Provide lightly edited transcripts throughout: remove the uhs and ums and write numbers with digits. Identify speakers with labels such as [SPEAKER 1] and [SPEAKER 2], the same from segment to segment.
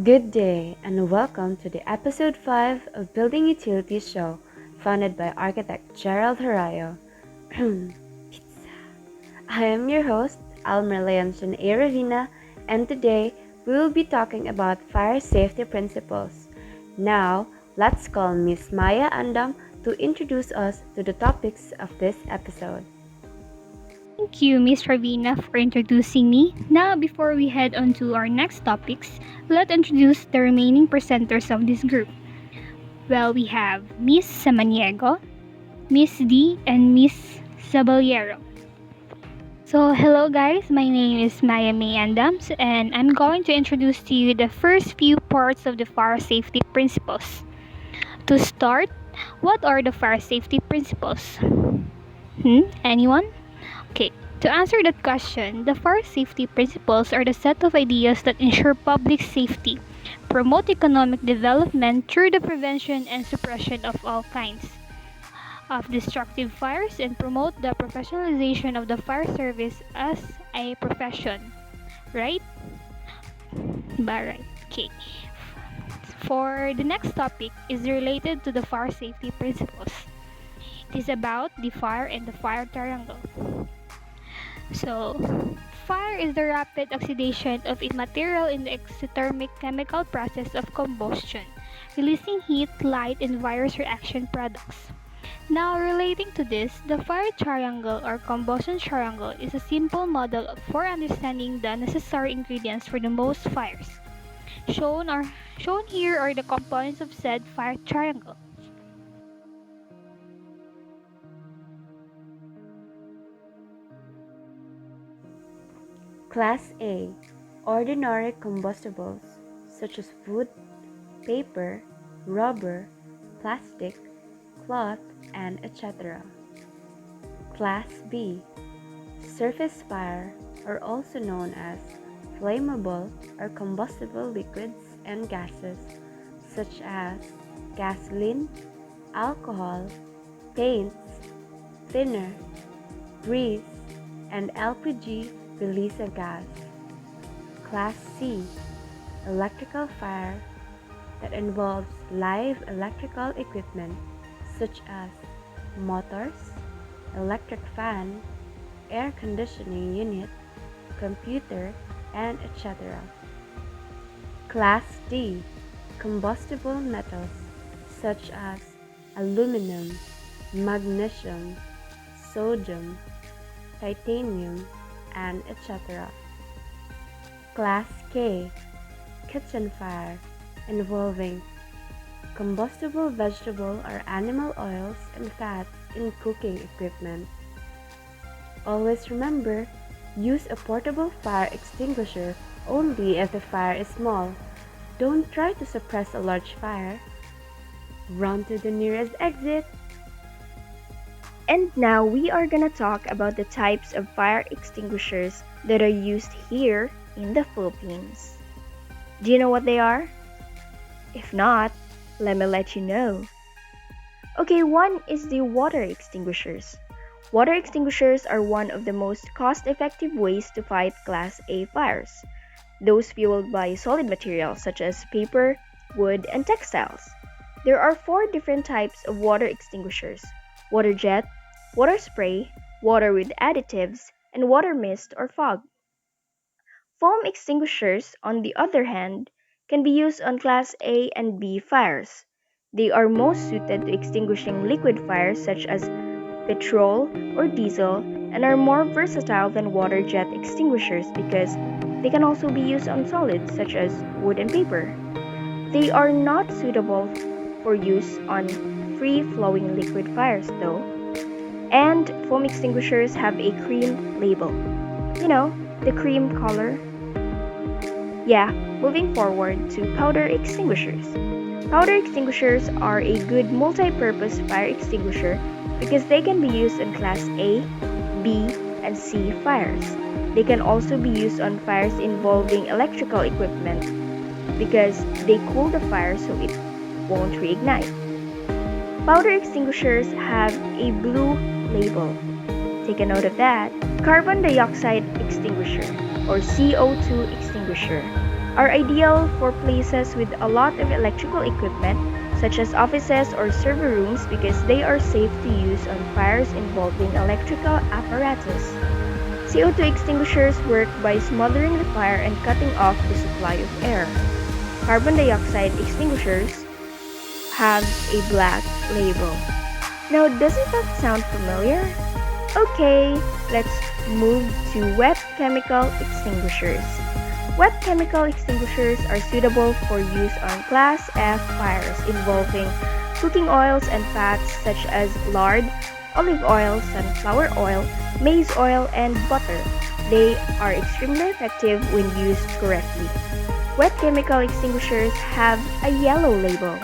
[SPEAKER 1] Good day and welcome to the episode 5 of Building Utilities Show, founded by architect Gerald Harayo. Pizza. I am your host, Almer Leoncin A. Ravina, and today we will be talking about fire safety principles. Now, let's call Miss Maya Andam to introduce us to the topics of this episode.
[SPEAKER 2] Thank you, Miss Ravina, for introducing me. Now, before we head on to our next topics, let's introduce the remaining presenters of this group. Well, we have Miss Samaniego, Miss D, and Miss Saballero. So, hello guys, my name is Maya May Andams, and I'm going to introduce to you the first few parts of the fire safety principles. To start, what are the fire safety principles? Anyone? Okay, to answer that question, the fire safety principles are the set of ideas that ensure public safety, promote economic development through the prevention and suppression of all kinds of destructive fires, and promote the professionalization of the fire service as a profession. Right? Right. Okay. For the next topic is related to the fire safety principles. It is about the fire and the fire triangle. So, fire is the rapid oxidation of a material in the exothermic chemical process of combustion, releasing heat, light, and various reaction products. Now, relating to this, the fire triangle or combustion triangle is a simple model for understanding the necessary ingredients for the most fires. Shown here are the components of said fire triangle.
[SPEAKER 1] Class A. Ordinary combustibles such as wood, paper, rubber, plastic, cloth, and etc. Class B. Surface fire are also known as flammable or combustible liquids and gases such as gasoline, alcohol, paints, thinner, grease, and LPG release of gas. Class C. Electrical fire that involves live electrical equipment such as motors, electric fan, air conditioning unit, computer, and etc. Class D. Combustible metals such as aluminum, magnesium, sodium, titanium, and etc. Class K. Kitchen fire involving combustible vegetable or animal oils and fats in cooking equipment. Always remember, use a portable fire extinguisher only if the fire is small. Don't try to suppress a large fire. Run to the nearest exit.
[SPEAKER 3] And now we are gonna talk about the types of fire extinguishers that are used here in the Philippines. Do you know what they are? If not, let me let you know. Okay, one is the water extinguishers. Water extinguishers are one of the most cost-effective ways to fight Class A fires, those fueled by solid materials such as paper, wood, and textiles. There are 4 different types of water extinguishers: water jet, water spray, water with additives, and water mist or fog. Foam extinguishers, on the other hand, can be used on Class A and B fires. They are most suited to extinguishing liquid fires such as petrol or diesel and are more versatile than water jet extinguishers because they can also be used on solids such as wood and paper. They are not suitable for use on free-flowing liquid fires though. And foam extinguishers have a cream label. You know, the cream color. Yeah, moving forward to powder extinguishers. Powder extinguishers are a good multi-purpose fire extinguisher because they can be used on Class A, B, and C fires. They can also be used on fires involving electrical equipment because they cool the fire so it won't reignite. Powder extinguishers have a blue label. Take a note of that. Carbon dioxide extinguisher or CO2 extinguisher. are ideal for places with a lot of electrical equipment, such as offices or server rooms, because they are safe to use on fires involving electrical apparatus. CO2 extinguishers work by smothering the fire and cutting off the supply of air. Carbon dioxide extinguishers have a black label. Now, doesn't that sound familiar? Okay, let's move to wet chemical extinguishers. Wet chemical extinguishers are suitable for use on Class F fires involving cooking oils and fats such as lard, olive oil, sunflower oil, maize oil, and butter. They are extremely effective when used correctly. Wet chemical extinguishers have a yellow label.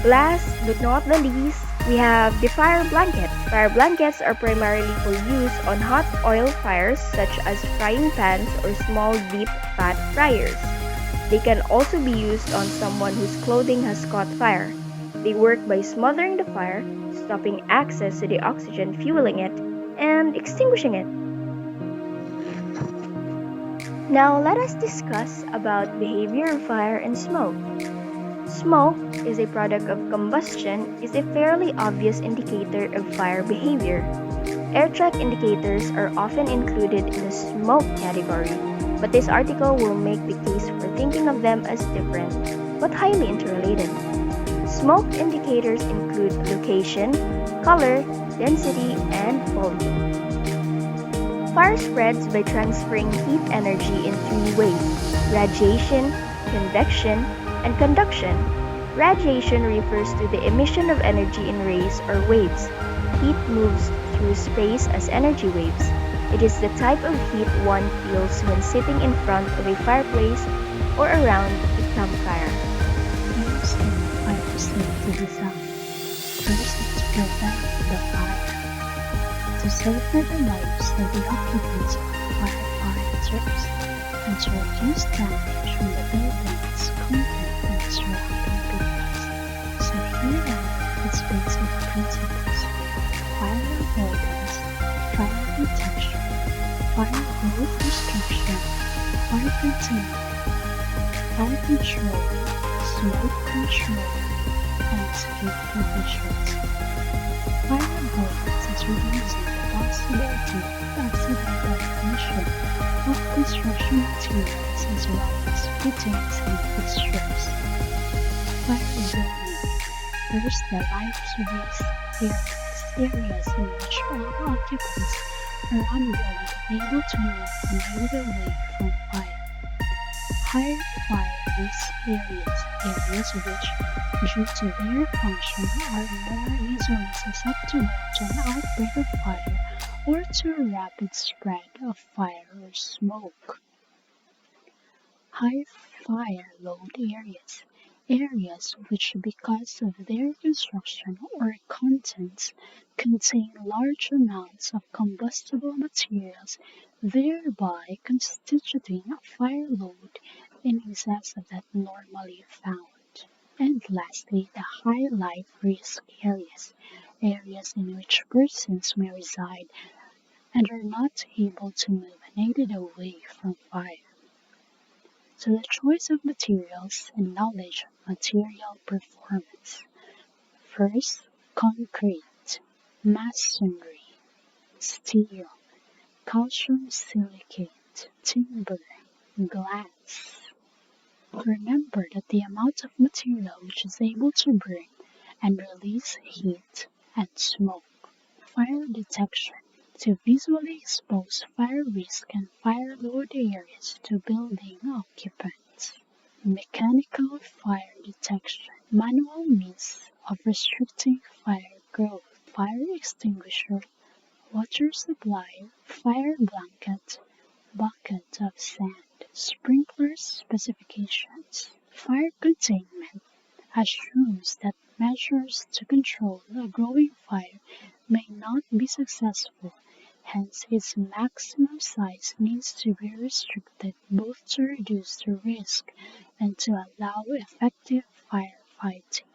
[SPEAKER 3] Last but not the least, we have the fire blankets. Fire blankets are primarily for use on hot oil fires such as frying pans or small deep fat fryers. They can also be used on someone whose clothing has caught fire. They work by smothering the fire, stopping access to the oxygen fueling it, and extinguishing it. Now let us discuss about behavior of fire and smoke. Smoke is a product of combustion is a fairly obvious indicator of fire behavior. Air track indicators are often included in the smoke category, but this article will make the case for thinking of them as different, but highly interrelated. Smoke indicators include location, color, density, and volume. Fire spreads by transferring heat energy in three ways: radiation, convection, and conduction. Radiation refers to the emission of energy in rays or waves. Heat moves through space as energy waves. It is the type of heat one feels when sitting in front of a fireplace or around a campfire.
[SPEAKER 4] Here's how fire is design. First, to prevent the fire. To safeguard the lives of the occupants of firefighters and to reduce damage from the building's content and surrounding buildings. So here are its basic principles: fire avoidance, fire detection, fire growth restriction, fire containment, fire control, smoke control, and escape provisions. Fire avoidance is reducing the possibility of accidental ignition of construction materials as well as fittings and fixtures. Fire zoning. First, the life risk areas in which all occupants are unable to move and move away from fire. Higher fire risk areas which, due to their function, are more easily susceptible to an outbreak of fire or to a rapid spread of fire or smoke. High fire load areas which, because of their construction or contents, contain large amounts of combustible materials, thereby constituting a fire load in excess of that normally found. And lastly, the high life risk areas in which persons may reside and are not able to move unaided away from fire. So the choice of materials and knowledge of material performance. First, concrete, masonry, steel, calcium silicate, timber, glass. Remember that the amount of material which is able to burn and release heat and smoke. Fire detection. To visually expose fire risk and fire load areas to building occupants. Mechanical fire detection. Manual means of restricting fire growth. Fire extinguisher, water supply, fire blanket, bucket of sand. Sprinkler specifications. Fire containment assumes that measures to control a growing fire may not be successful, hence its maximum size needs to be restricted both to reduce the risk and to allow effective firefighting.